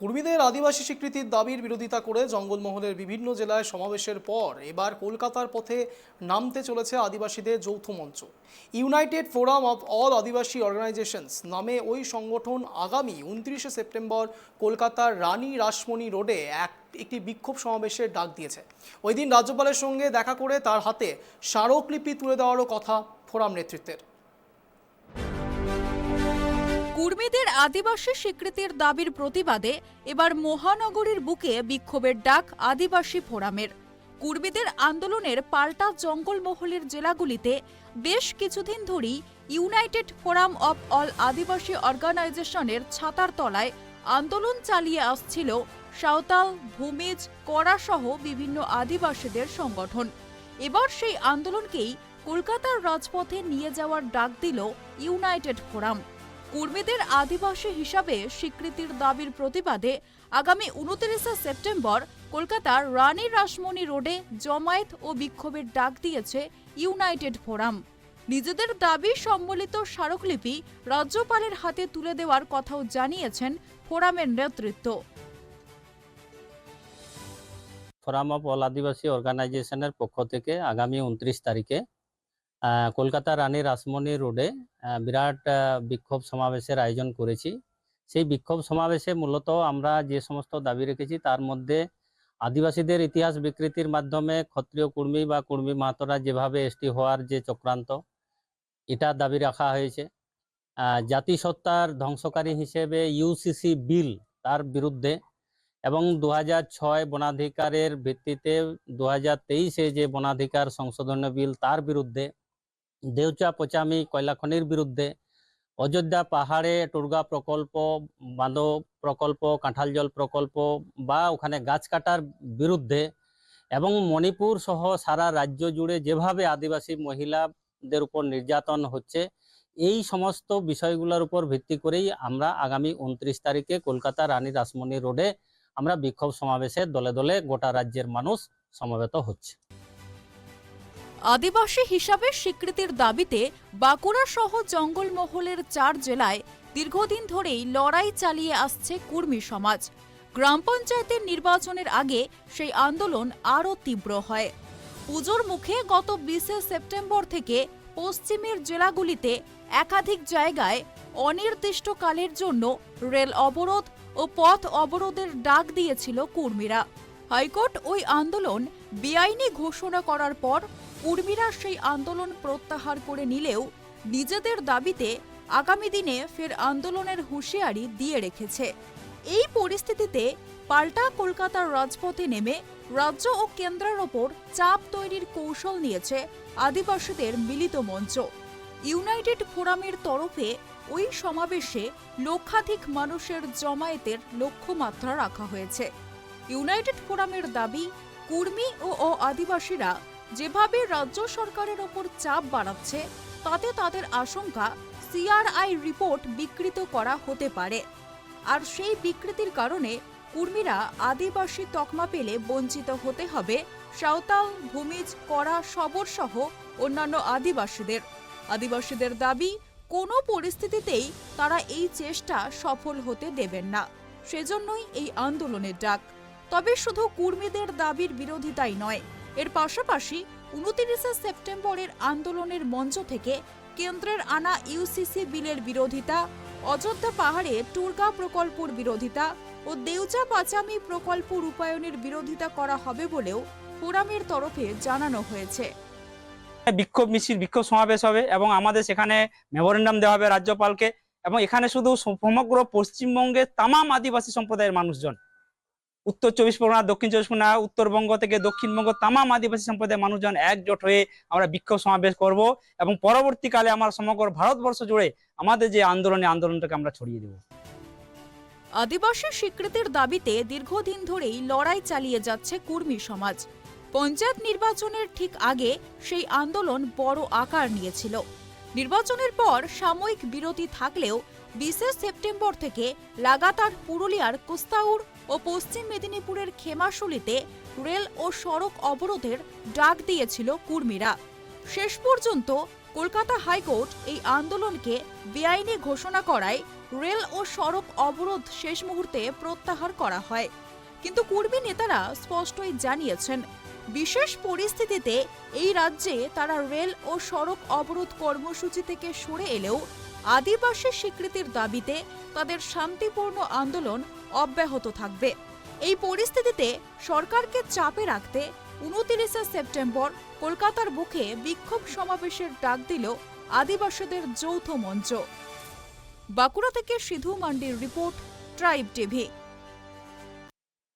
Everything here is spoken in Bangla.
কুর্মীদের আদিবাসী স্বীকৃতির দাবির বিরোধিতা করে জঙ্গলমহলের বিভিন্ন জেলায় সমাবেশের পর এবার কলকাতার পথে নামতে চলেছে আদিবাসীদের যৌথ মঞ্চ। United forum of all Adivasi organisations নামে ওই সংগঠন আগামী 29শে সেপ্টেম্বর কলকাতার রানী রাসমণি রোডে একটি বিক্ষোভ সমাবেশের ডাক দিয়েছে। ওই দিন রাজ্যপালের সঙ্গে দেখা করে তার হাতে স্মারকলিপি তুলে দেওয়ারও কথা ফোরাম নেতৃত্বের। কুর্মীদের আদিবাসী স্বীকৃতির দাবির প্রতিবাদে এবার মহানগরীর বুকে বিক্ষোভের ডাক আদিবাসী ফোরামের। কুর্মীদের আন্দোলনের পাল্টা জঙ্গলমহলের জেলাগুলিতে বেশ কিছুদিন ধরেই ইউনাইটেড ফোরাম অফ অল আদিবাসী অর্গানাইজেশনের ছাতার তলায় আন্দোলন চালিয়ে আসছিল সাঁওতাল, ভূমিজ, কড়া সহ বিভিন্ন আদিবাসীদের সংগঠন। এবার সেই আন্দোলনকেই কলকাতার রাজপথে নিয়ে যাওয়ার ডাক দিল ইউনাইটেড ফোরাম। কুর্মীদের আদিবাসী হিসাবে স্বীকৃতির দাবির প্রতিবাদে আগামী 29শে সেপ্টেম্বর কলকাতার রানী রাসমণি রোডে জমায়েত ও বিক্ষোভের ডাক দিয়েছে ইউনাইটেড ফোরাম। নিজেদের দাবি সম্বলিত স্মারকলিপি রাজ্যপালের হাতে তুলে দেওয়ার কথাও জানিয়েছেন ফোরামের নেতৃত্ব। ফোরাম অফ অল আদিবাসী অর্গানাইজেশনের পক্ষ থেকে আগামী 29 তারিখে কলকাতা রানী রাসমণি রোডে বিরাট বিক্ষোভ সমাবেশের আয়োজন করেছি। সেই বিক্ষোভ সমাবেশে মূলত আমরা যে সমস্ত দাবি রেখেছি তার মধ্যে আদিবাসীদের ইতিহাস বিকৃতির মাধ্যমে ক্ষত্রিয় কুর্মী বা কুর্মী মাহাতোরা যেভাবে এসটি হওয়ার যে চক্রান্ত, এটা দাবি রাখা হয়েছে। জাতিসত্তার ধ্বংসকারী হিসেবে ইউসিসি বিল তার বিরুদ্ধে, এবং 2006 বনাধিকারের ভিত্তিতে 2023-এ যে বনাধিকার সংশোধনী বিল তার বিরুদ্ধে, দেউচা পচামি কয়লা খনির বিরুদ্ধে, অযোধ্যা পাহাড়ে টুরগা প্রকল্প, বাঁধ প্রকল্প, কাঁঠাল জল প্রকল্প বা ওখানে গাছ কাটার বিরুদ্ধে, এবং মণিপুর সহ সারা রাজ্য জুড়ে যেভাবে আদিবাসী মহিলাদের উপর নির্যাতন হচ্ছে, এই সমস্ত বিষয়গুলোর উপর ভিত্তি করেই আমরা আগামী 29 তারিখে কলকাতা রানী রাসমণি রোডে আমরা বিক্ষোভ সমাবেশে দলে দলে গোটা রাজ্যের মানুষ সমবেত হচ্ছে। আদিবাসী হিসাবে স্বীকৃতির দাবিতে বাঁকুড়া সহ জঙ্গলমহলের 4 জেলায় দীর্ঘদিন ধরেই লড়াই চালিয়ে আসছে কুর্মী সমাজ। গ্রাম পঞ্চায়েতের নির্বাচনের আগে সেই আন্দোলন আরও তীব্র হয়। পুজোর মুখে গত 20শে সেপ্টেম্বর থেকে পশ্চিমের জেলাগুলিতে একাধিক জায়গায় অনির্দিষ্টকালের জন্য রেল অবরোধ ও পথ অবরোধের ডাক দিয়েছিল কুর্মীরা। হাইকোর্ট ওই আন্দোলন বেআইনি ঘোষণা করার পর কুর্মীরা সেই আন্দোলন প্রত্যাহার করে নিলেও নিজেদের দাবিতে আগামী দিনে ফের আন্দোলনের হুঁশিয়ারি দিয়ে রেখেছে। এই পরিস্থিতিতে পাল্টা কলকাতার রাজপথে নেমে রাজ্য ও কেন্দ্রের ওপর চাপ তৈরির কৌশল নিয়েছে আদিবাসীদের মিলিত মঞ্চ। ইউনাইটেড ফোরামের তরফে ওই সমাবেশে লক্ষাধিক মানুষের জমায়েতের লক্ষ্যমাত্রা রাখা হয়েছে। ইউনাইটেড ফোরামের দাবি, কুর্মী ও আদিবাসীরা যেভাবে রাজ্য সরকারের ওপর চাপ বাড়াচ্ছে তাতে তাদের আশঙ্কা সিআরআই রিপোর্ট বিকৃত করা হতে পারে, আর সেই বিকৃতির কারণে কুর্মীরা আদিবাসী তকমা পেলে বঞ্চিত হতে হবে সাঁওতাল, ভূমিজ, কড়া, শবর সহ অন্যান্য আদিবাসীদের দাবি, কোনো পরিস্থিতিতেই তারা এই চেষ্টা সফল হতে দেবেন না। সেজন্যই এই আন্দোলনের ডাক। তবে শুধু কুর্মীদের দাবির বিরোধিতাই নয়, এর পাশাপাশি 29শে সেপ্টেম্বরের আন্দোলনের মঞ্চ থেকে কেন্দ্রের আনা ইউসিসি বিলের বিরোধিতা, অযোধ্যা পাহাড়ে টুরগা প্রকল্পের বিরোধিতা ও দেউচা পাচামি প্রকল্প রূপায়ণের বিরোধিতা করা হবে বলেও ফোরামের তরফে জানানো হয়েছে। বিক্ষোভ মিছিল, বিক্ষোভ সমাবেশ হবে এবং আমাদের সেখানে মেমোরেন্ডাম দেওয়া হবে রাজ্যপালকে, এবং এখানে শুধু সমগ্র পশ্চিমবঙ্গের তামাম আদিবাসী সম্প্রদায়ের মানুষজন, উত্তর 24 পরগনা, দক্ষিণ 24 পরগনা, উত্তরবঙ্গ থেকে দক্ষিণবঙ্গ তামাম আদিবাসী সম্প্রদায়ের মানুষজন একজোট হয়ে আমরা বিক্ষোভ সমাবেশ করব, এবং পরবর্তীকালে আমরা সমগ্র ভারতবর্ষ জুড়ে আমাদের যে আন্দোলনটাকে আমরা ছড়িয়ে দেব। আদিবাসী স্বীকৃতির দাবিতে দীর্ঘদিন ধরেই লড়াই চালিয়ে যাচ্ছে কুর্মী সমাজ। পঞ্চায়েত নির্বাচনের ঠিক আগে সেই আন্দোলন বড় আকার নিয়েছিল। নির্বাচনের পর সাময়িক বিরতি থাকলেও 20শে সেপ্টেম্বর থেকে লাগাতার পুরুলিয়ার কুস্তাউর ও পশ্চিম মেদিনীপুরের খেমাশুলিতে রেল ও সড়ক অবরোধের ডাক দিয়েছিল কুর্মীরা। শেষ পর্যন্ত কলকাতা হাইকোর্ট এই আন্দোলনকে বেআইনি ঘোষণা করায় রেল ও সড়ক অবরোধ শেষ মুহূর্তে প্রত্যাহার করা হয়। কিন্তু কুর্মী নেতারা স্পষ্টই জানিয়েছেন, বিশেষ পরিস্থিতিতে এই রাজ্যে তারা রেল ও সড়ক অবরোধ কর্মসূচি থেকে সরে এলেও আদিবাসী স্বীকৃতির দাবিতে তাদের শান্তিপূর্ণ আন্দোলন অব্যাহত থাকবে। এই পরিস্থিতিতে সরকারকে চাপে রাখতে 29 সেপ্টেম্বর কলকাতার বুকে বিক্ষোভ সমাবেশের ডাক দিল আদিবাসীদের যৌথ মঞ্চ। বাঁকুড়া থেকে সিধু মান্ডির রিপোর্ট, ট্রাইব টিভি।